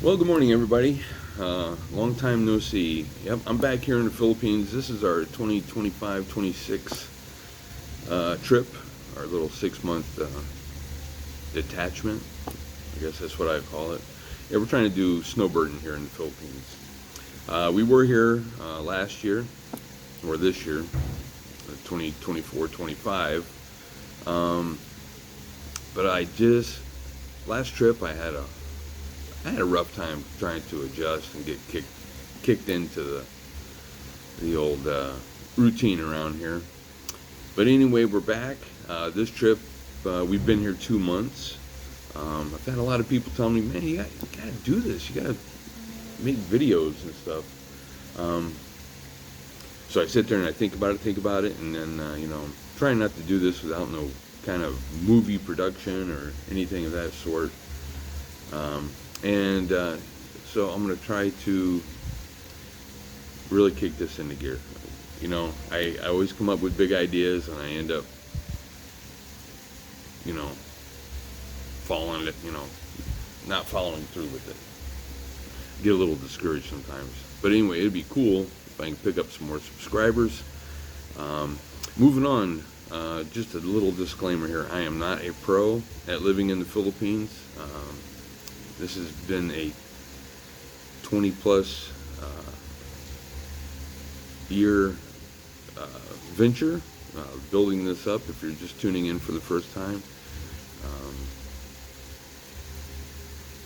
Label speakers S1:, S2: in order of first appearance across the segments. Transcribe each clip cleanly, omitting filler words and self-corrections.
S1: Well, good morning, everybody. Long time no see. Yep, I'm back here in the Philippines. This is our 2025-26 trip, our little 6-month detachment. I guess that's what I call it. Yeah, we're trying to do snowbirding here in the Philippines. We were here last year, or this year, 2024-25. But last trip I had a rough time trying to adjust and get kicked into the old routine around here. But anyway, we're back. This trip, we've been here 2 months. I've had a lot of people telling me, man, you gotta do this. You gotta make videos and stuff. So I sit there and I think about it, and then trying not to do this without no kind of movie production or anything of that sort. So I'm going to try to really kick this into gear. I always come up with big ideas and I end up, not following through with it. Get a little discouraged sometimes. But anyway, it'd be cool if I can pick up some more subscribers. Moving on, just a little disclaimer here. I am not a pro at living in the Philippines. This has been a 20-plus year venture, building this up if you're just tuning in for the first time.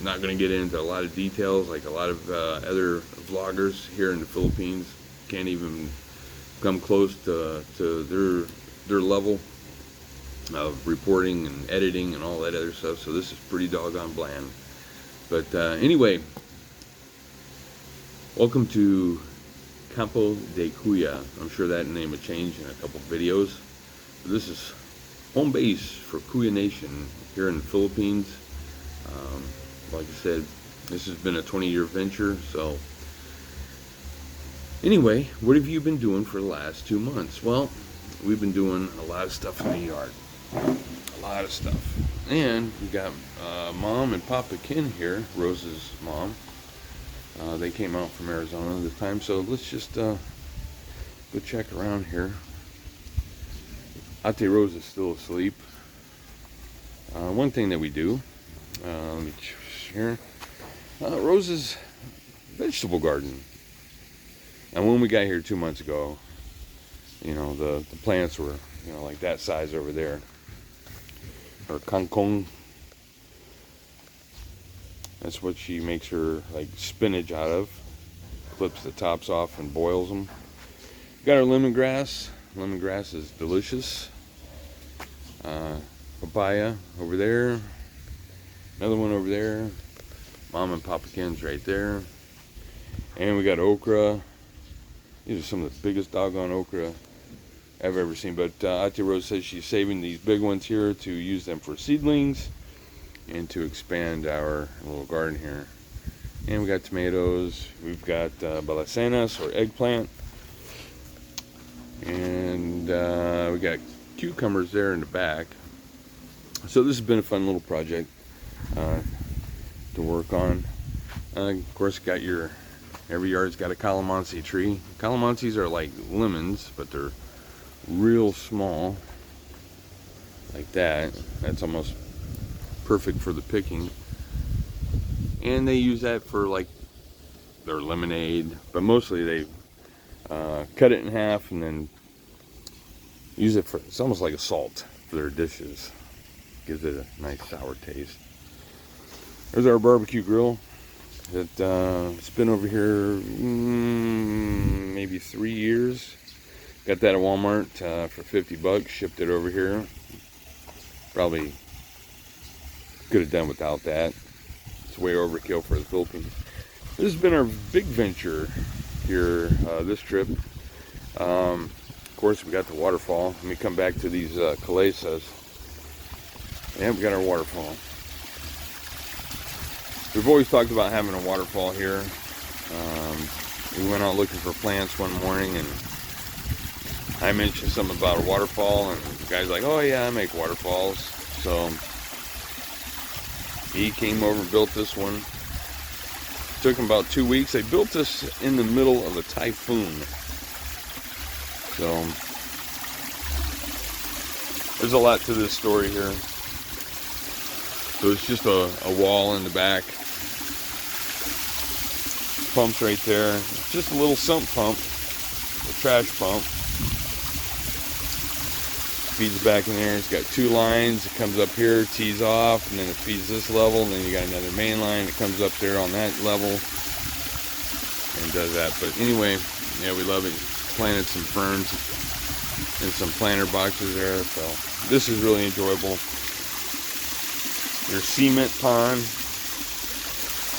S1: Not going to get into a lot of details like a lot of other vloggers here in the Philippines. Can't even come close to their level of reporting and editing and all that other stuff. So this is pretty doggone bland. But anyway, welcome to Campo de Cuya. I'm sure that name will change in a couple videos. But this is home base for Cuya Nation here in the Philippines. Like I said, this has been a 20-year venture. So anyway, what have you been doing for the last 2 months? Well, we've been doing a lot of stuff in the yard. A lot of stuff. And we got Mom and Papa Ken here, Rose's mom. They came out from Arizona this time, so let's just go check around here. Ate Rose is still asleep. One thing that we do, let me share, Rose's vegetable garden. And when we got here 2 months ago, the plants were, like that size over there. Or kangkong. That's what she makes her like spinach out of. Clips the tops off and boils them. Got our lemongrass. Lemongrass is delicious. Papaya over there. Another one over there. Mom and Papa Ken's right there. And we got okra. These are some of the biggest doggone okra I've ever seen. But Ate Rose says she's saving these big ones here to use them for seedlings and to expand our little garden here. And we got tomatoes. We've got balacenas or eggplant. And we got cucumbers there in the back. So this has been a fun little project to work on. Of course, every yard's got a calamansi tree. Calamansis are like lemons, but they're real small, like that. That's almost perfect for the picking. And they use that for like their lemonade, but mostly they cut it in half and then use it for, it's almost like a salt for their dishes. Gives it a nice sour taste. There's our barbecue grill that it's been over here maybe 3 years. Got that at Walmart for $50. Shipped it over here. Probably could have done without that. It's way overkill for the Philippines. This has been our big venture here this trip. Of course, we got the waterfall. Let me come back to these calesas. And we got our waterfall. We've always talked about having a waterfall here. We went out looking for plants one morning and I mentioned something about a waterfall, and the guy's like, oh yeah, I make waterfalls. So he came over and built this one. Took them about 2 weeks. They built this in the middle of a typhoon. So there's a lot to this story here. So it's just a wall in the back. Pump's right there. It's just a little sump pump, a trash pump. Feeds back in there. It's got 2 lines. It comes up here, tees off, and then it feeds this level. And then you got another main line that comes up there on that level and does that. But anyway, yeah, we love it. Planted some ferns and some planter boxes there. So this is really enjoyable. Your cement pond,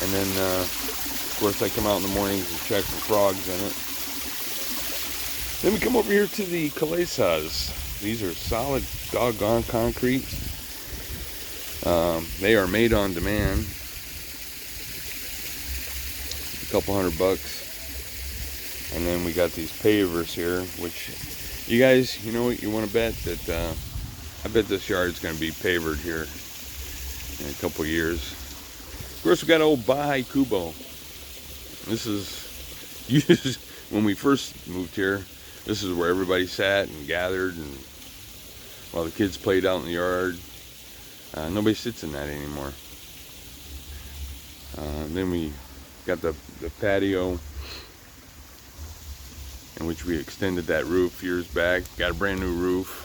S1: and then of course I come out in the mornings and check for frogs in it. Then we come over here to the calesas. These are solid doggone concrete. They are made on demand. A couple $100. And then we got these pavers here, which you guys, you know what, you want to bet that I bet this yard is going to be pavered here in a couple years. Of course, we got old Bahay Kubo. This is used when we first moved here. This is where everybody sat and gathered, and while the kids played out in the yard. Nobody sits in that anymore. Then we got the patio, in which we extended that roof years back. Got a brand new roof.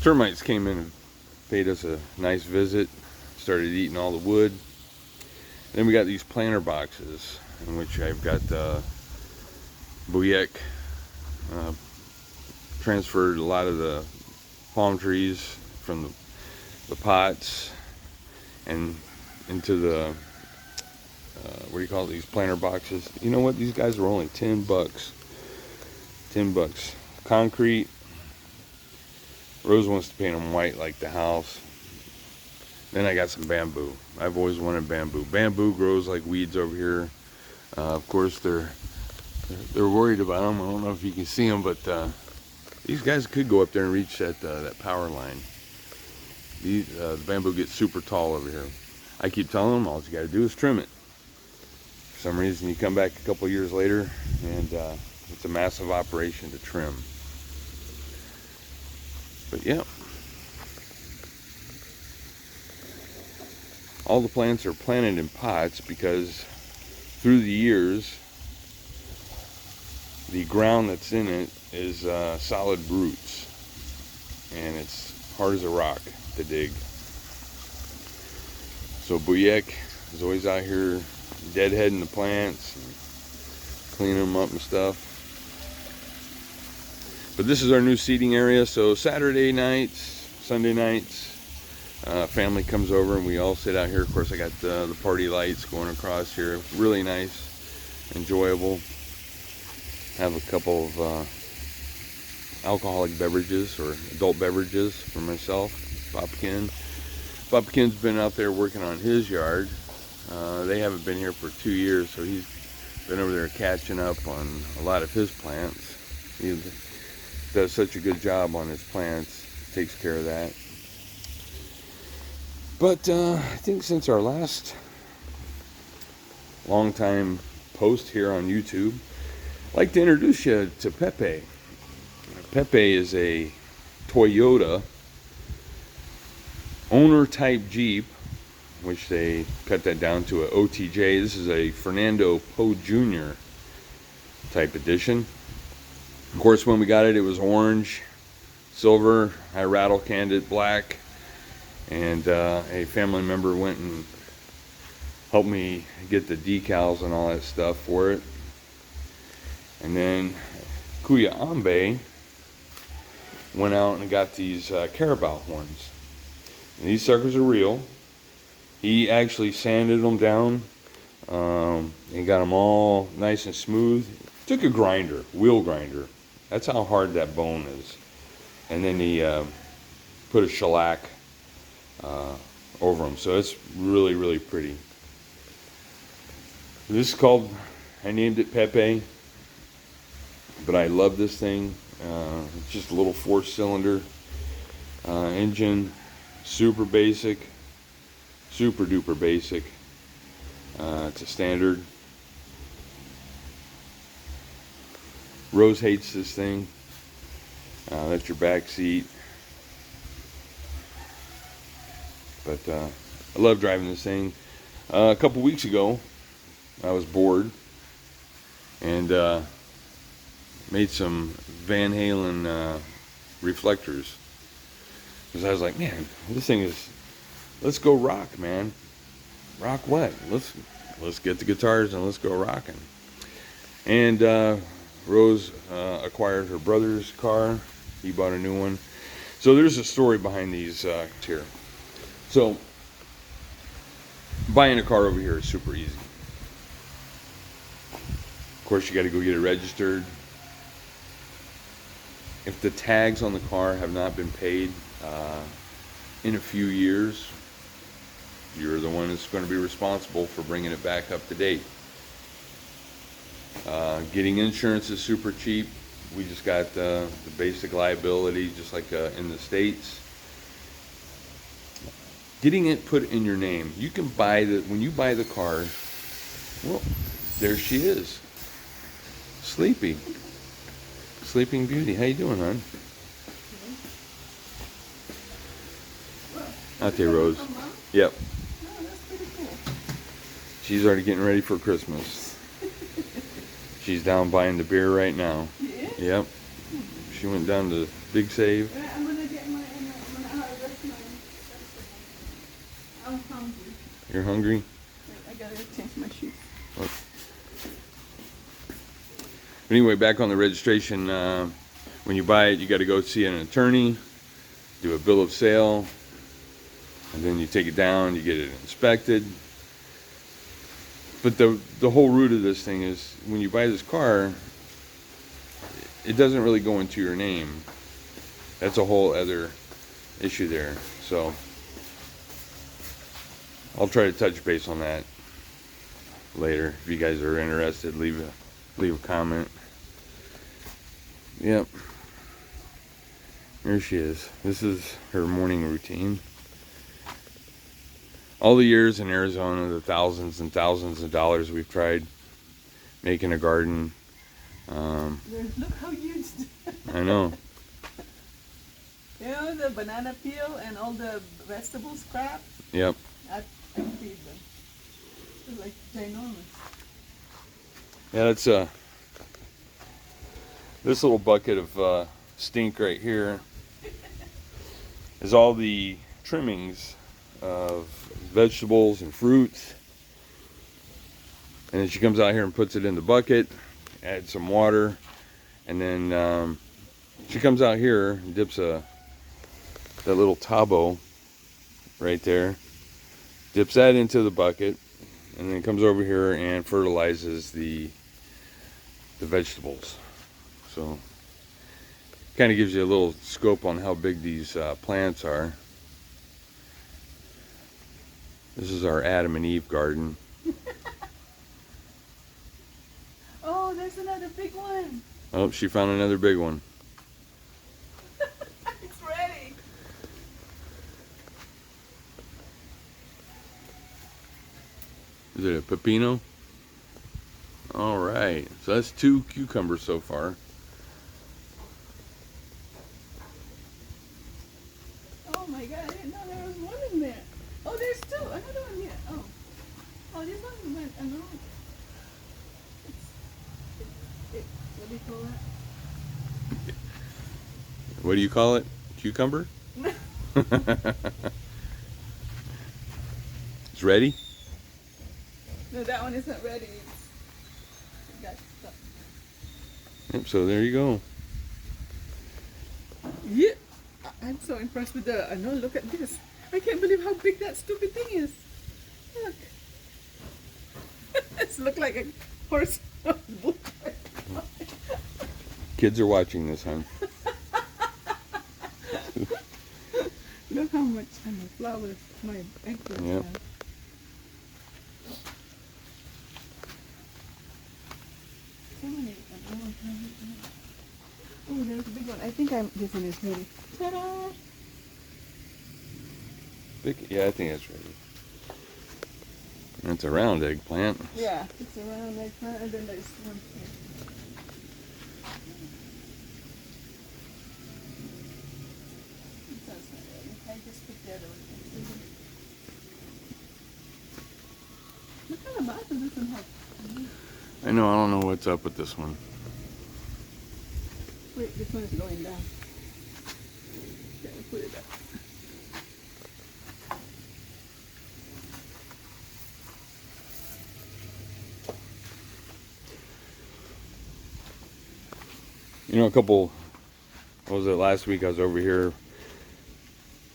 S1: Termites came in and paid us a nice visit. Started eating all the wood. Then we got these planter boxes, in which I've got Buyek transferred a lot of the palm trees from the pots and into the what do you call it, these planter boxes. You know what, these guys are only $10. $10. Concrete. Rose wants to paint them white like the house. Then I got some bamboo. I've always wanted bamboo. Bamboo grows like weeds over here. Of course, they're worried about them. I don't know if you can see them, but these guys could go up there and reach that power line. The bamboo gets super tall over here. I keep telling them all you got to do is trim it. For some reason, you come back a couple years later, and it's a massive operation to trim. But yeah. All the plants are planted in pots because through the years, the ground that's in it is solid roots, and it's hard as a rock to dig. So Buyek is always out here deadheading the plants and cleaning them up and stuff. But this is our new seating area. So Saturday nights, Sunday nights, family comes over and we all sit out here. Of course, I got the party lights going across here. Really nice, enjoyable. Have a couple of alcoholic beverages or adult beverages for myself. Popkin's been out there working on his yard. They haven't been here for 2 years, so he's been over there catching up on a lot of his plants. He does such a good job on his plants, takes care of that. But I think since our last long time post here on YouTube, I'd like to introduce you to Pepe. Pepe is a Toyota owner type Jeep, which they cut that down to a OTJ. This is a Fernando Poe Jr. type edition. Of course, when we got it, it was orange, silver. I rattle canned it black, and a family member went and helped me get the decals and all that stuff for it. And then Kuya Ambe went out and got these carabao horns. And these suckers are real. He actually sanded them down and got them all nice and smooth. Took a grinder, wheel grinder. That's how hard that bone is. And then he put a shellac over them. So it's really, really pretty. This is called, I named it Pepe. But I love this thing. It's just a little 4-cylinder engine. Super basic. Super duper basic. It's a standard. Rose hates this thing. That's your back seat. But I love driving this thing. A couple weeks ago, I was bored and made some Van Halen reflectors. Because I was like, man, this thing is, let's go rock, man. Rock what? Let's get the guitars and let's go rocking. And Rose acquired her brother's car. He bought a new one. So there's a story behind these here. So buying a car over here is super easy. Of course, you got to go get it registered. If the tags on the car have not been paid in a few years, you're the one that's going to be responsible for bringing it back up to date. Getting insurance is super cheap. We just got the basic liability, just like in the States. Getting it put in your name. You can buy when you buy the car, well, there she is. Sleepy. Sleeping Beauty. How you doing, hon? Out there, Rose. Yep.
S2: Oh, that's pretty cool.
S1: She's already getting ready for Christmas. She's down buying the beer right now.
S2: Yeah?
S1: Yep. She went down to Big Save.
S2: I'm gonna get my. I'm gonna harvest my. I'm hungry.
S1: You're hungry?
S2: I gotta change my shoes.
S1: But anyway, back on the registration, when you buy it, you got to go see an attorney, do a bill of sale, and then you take it down, you get it inspected. But the whole root of this thing is when you buy this car, it doesn't really go into your name. That's a whole other issue there. So I'll try to touch base on that later. If you guys are interested, leave a comment. Yep. There she is. This is her morning routine. All the years in Arizona, the thousands and thousands of dollars we've tried making a garden.
S2: Look how huge.
S1: I know.
S2: You know, the banana peel and all the vegetable scraps?
S1: Yep.
S2: I feed them. They're like ginormous.
S1: Yeah, that's this little bucket of stink right here is all the trimmings of vegetables and fruits. And then she comes out here and puts it in the bucket, adds some water, and then she comes out here and dips that little tabo right there, dips that into the bucket, and then comes over here and fertilizes the vegetables. So kind of gives you a little scope on how big these plants are. This is our Adam and Eve garden.
S2: Oh, there's another big one.
S1: Oh, she found another big one.
S2: It's ready.
S1: Is it a pepino? All right, so that's 2 cucumbers so far.
S2: Oh my God, I didn't know there was one in there. Oh, there's 2. Another one here. Oh, this one went, I know. What do you call that?
S1: What do you call it? Cucumber? It's ready?
S2: No, that one isn't ready. It got stuck.
S1: Yep, so there you go.
S2: Yeah, I'm so impressed with the. I know. Look at this. I can't believe how big that stupid thing is. Look. It looks like a horse.
S1: Kids are watching this, hon.
S2: Look how much flowers my eggplants
S1: Yep.
S2: have. So many. Oh, there's a big one. I think this one is ready. Ta-da!
S1: Yeah, I think that's ready. It's a round eggplant.
S2: Yeah, it's a round eggplant, and then there's one here. That's not ready. I just picked the other one. What kind of bathroom doesn't have?
S1: I know, I don't know what's up with this one.
S2: Wait, this one is going down. Okay, put it up.
S1: You know, what was it, last week I was over here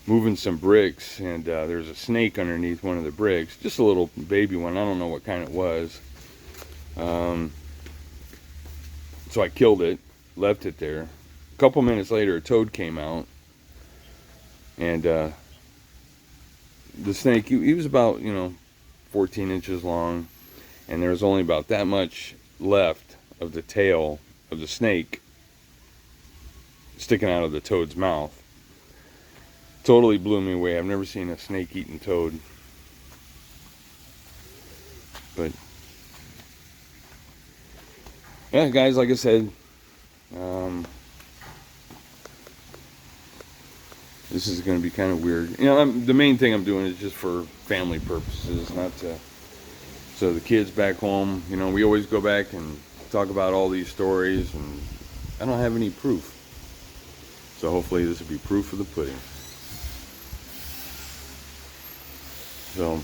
S1: moving some bricks, and there's a snake underneath one of the bricks. Just a little baby one. I don't know what kind it was. So I killed it, left it there. A couple minutes later, a toad came out. And the snake, he was about, 14 inches long. And there was only about that much left of the tail of the snake sticking out of the toad's mouth. Totally blew me away. I've never seen a snake eating toad. But yeah, guys, like I said, this is going to be kind of weird. The main thing I'm doing is just for family purposes, not to. So the kids back home, we always go back and talk about all these stories, and I don't have any proof. So hopefully this will be proof of the pudding. So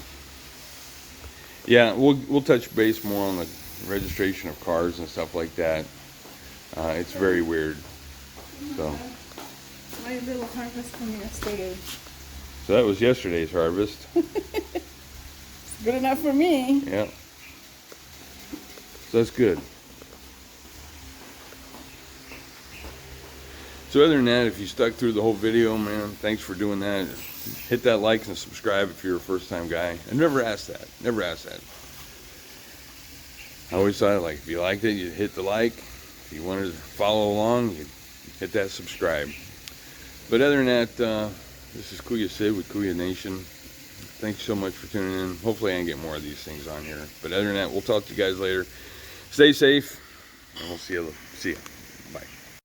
S1: yeah, we'll touch base more on the registration of cars and stuff like that. It's very weird. So
S2: My little harvest from yesterday.
S1: So that was yesterday's harvest.
S2: It's good enough for me.
S1: Yeah. So that's good. So other than that, if you stuck through the whole video, man, thanks for doing that. Hit that like and subscribe if you're a first-time guy. I never asked that. Never asked that. I always thought, like, if you liked it, you'd hit the like. If you wanted to follow along, you'd hit that subscribe. But other than that, this is Kuya Sid with Kuya Nation. Thanks so much for tuning in. Hopefully I can get more of these things on here. But other than that, we'll talk to you guys later. Stay safe, and we'll see you.